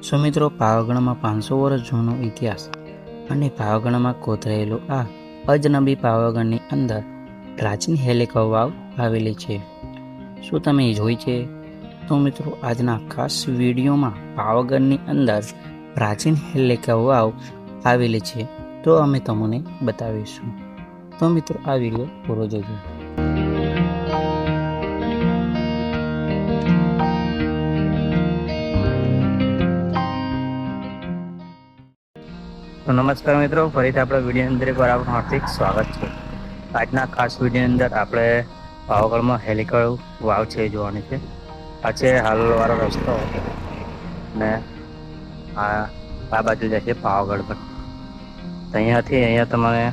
મિત્રો, પાવાગઢમાં 500 વર્ષ જૂનો ઇતિહાસ અને પાવાગઢમાં કોતરાયેલું આ અજનબી પાવાગઢની અંદર પ્રાચીન હેલિકા વાવ આવેલી છે. શું તમે જોઈ છે? તો મિત્રો, આજના ખાસ વિડીયોમાં પાવાગઢની અંદર પ્રાચીન હેલિકા વાવ આવેલી છે, તો અમે તમને બતાવીશું. તો મિત્રો, આ વિડીયો પૂરો જોજો. તો નમસ્કાર મિત્રો, ફરીથી આપણા વિડીયોની અંદર એકવાર આપનું હાર્દિક સ્વાગત છે. આજના ખાસ વિડીયોની અંદર આપણે પાવાગઢમાં હેલિકા વાવ છે જોવાની છે. આ છે હાલવાળો રસ્તો ને આ બાજુ જાય છે પાવાગઢ પર. અહીંયા તમારે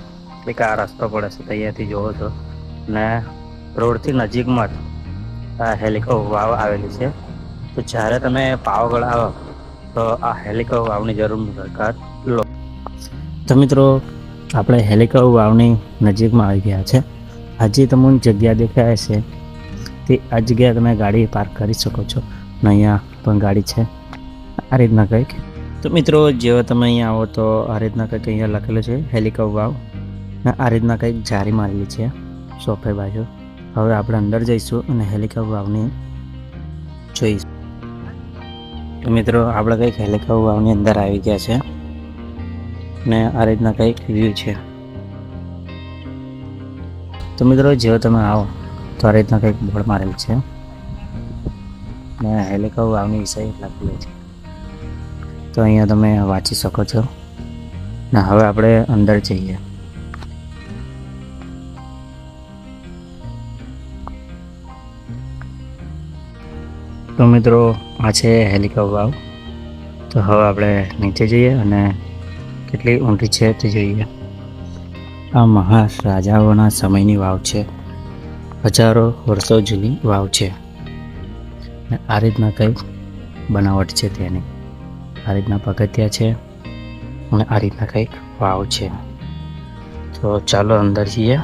એક આ રસ્તો પડે છે, અહીંયાથી જોવો છો ને રોડથી નજીકમાં જ આ હેલિકા વાવ આવેલી છે. તો જ્યારે તમે પાવાગઢ આવો તો આ હેલિકા વાવની જરૂર મુલાકાત લો. તો મિત્રો, આપણે હેલિકા વાવની નજીકમાં આવી ગયા છે. આજે તમને જગ્યા દેખાય છે તે આ જગ્યાએ તમે ગાડી પાર્ક કરી શકો છો ને અહીંયા પણ ગાડી છે આ રીતના કંઈક. તો મિત્રો, જેવો તમે અહીંયા આવો તો આ રીતના કંઈક અહીંયા લખેલું છે હેલિકા વાવ ને આ રીતના કંઈક જારી મારેલી છે સોફે બાજુ. હવે આપણે અંદર જઈશું અને હેલિકા વાવની જોઈશું. તો મિત્રો, આપણે કંઈક હેલિકા વાવની અંદર આવી ગયા છે ને આ રીતના કંઈક વ્યૂ છે. તો મિત્રો, જેવો તમે આવો તો આ રીતના કંઈક બોર્ડ મારેલ છે ને હેલિકા વાવની વિષય લખેલું છે, તો અહીંયા તમે વાંચી શકો છો. ને હવે આપણે અંદર જઈએ. તો મિત્રો, આ છે હેલિકા વાવ. તો હવે આપણે નીચે જઈએ અને કેટલી ઊંડી છે તે જોઈએ. આ મહારાજાઓના સમયની વાવ છે. હજારો વર્ષો જૂની વાવ છે ને આ રીતના કંઈક બનાવટ છે તેની. આ રીતના પગથિયા છે અને આ રીતના કંઈક વાવ છે. તો ચાલો અંદર જઈએ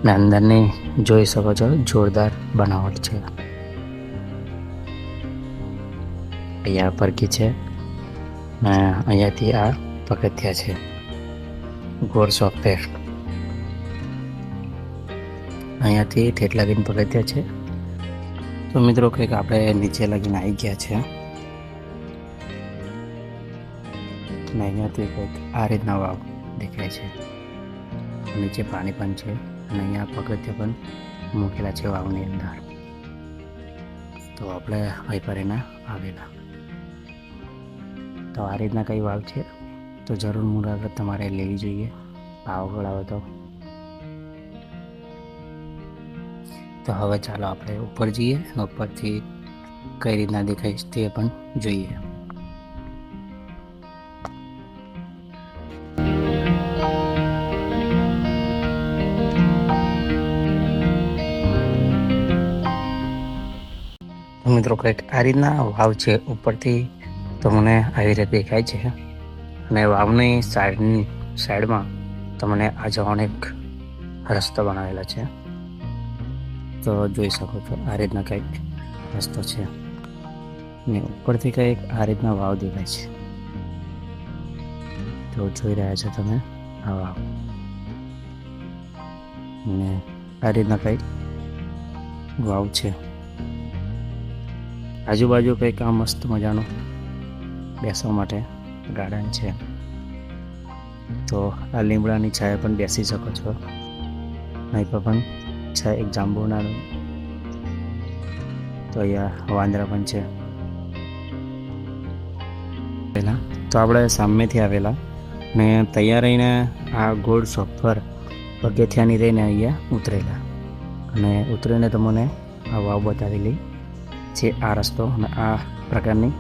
ને અંદરની જોઈ શકો છો જોરદાર બનાવટ છે. અહીંયા પરકી છે ને અહીંયાથી આ પગથિયા છે ગોળ સોફ્ટવેર. અહીંયાથી ઠેઠ લાગીને પગથિયા છે. તો મિત્રો, કંઈક આપણે નીચે લાગીને આવી ગયા છે ને અહીંયાથી કંઈક આ રીતના વાવ દેખાય છે. નીચે પાણી પણ છે અને અહીંયા પગથિયા પણ મૂકેલા છે વાવની અંદર. તો આપણે અહીં પર એના આવેલા. તો આ રીતના કંઈ વાવ છે, તો જરૂર મુલાકાત તમારે લેવી જોઈએ પાવાગઢ આવો તો. તો હવે ચાલો આપણે ઉપર જઈએ અને ઉપરથી કઈ રીતના દેખાય તે પણ જોઈએ. મિત્રો, કંઈક આ રીતના વાવ છે. ઉપરથી તમને આવી રીતે દેખાય છે અને વાવની સાઈડમાં તમને આ જવાનો એક રસ્તો બનાવેલો છે. તો જોઈ શકો છો આ રીતના કંઈક રસ્તો છે ને ઉપરથી કંઈક આ રીતના વાવ દેખાય છે. તો જોઈ રહ્યા છો તમે આ વાવ ને આ રીતના કંઈક વાવ છે. આજુબાજુ કંઈક આ મસ્ત મજાનું બેસવા માટે ગાર્ડન છે. તો આ લીમડાની છાયા પણ બેસી શકો છો. અહીં પર પણ છે એક જાંબુનાનું. તો અહીંયા વાંદરા પણ છે. તો આપણે સામેથી આવેલા ને તૈયાર રહીને આ ગોળ સોફર પગથિયાની રહીને અહીંયા ઉતરેલા અને ઉતરીને તમને આ વાવ બતાવેલી છે. આ રસ્તો અને આ પ્રકારની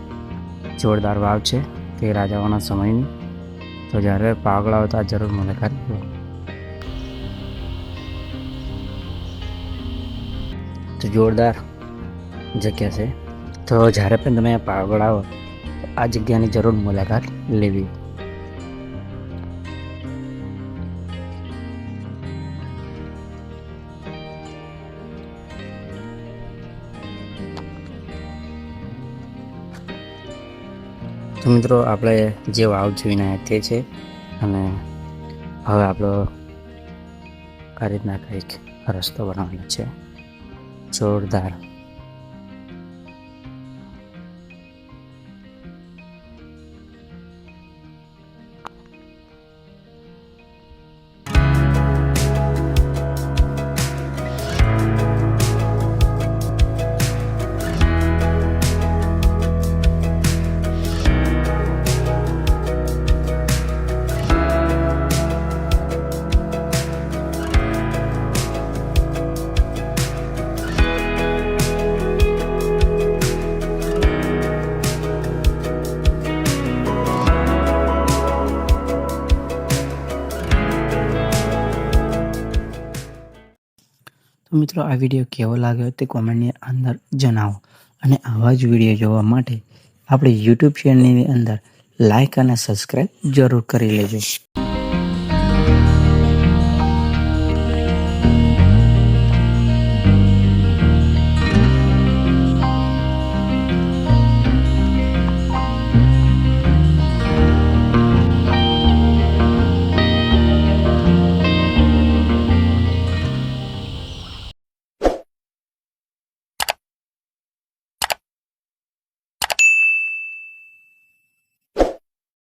જોરદાર વાવ છે તે રાજાઓના સમયની. તો જ્યારે પાવાગઢ આવો તો આ જરૂર મુલાકાત લો. તો જોરદાર જગ્યા છે. તો જ્યારે પણ તમે પાવાગઢ આવો તો આ જગ્યાની જરૂર મુલાકાત લેવી. તો મિત્રો આપણે જે વાવ જોઈને આવ્યા તે છે અને હવે આપણો આ રીતના કંઈક રસ્તો બનાવવાનો છે જોરદાર. તો મિત્રો આ વિડીયો કેવો લાગ્યો તે કોમેન્ટની અંદર જણાવો અને આવા જ વિડીયો જોવા માટે આપણે યુટ્યુબ ચેનલની અંદર લાઈક અને સબસ્ક્રાઈબ જરૂર કરી લેજો.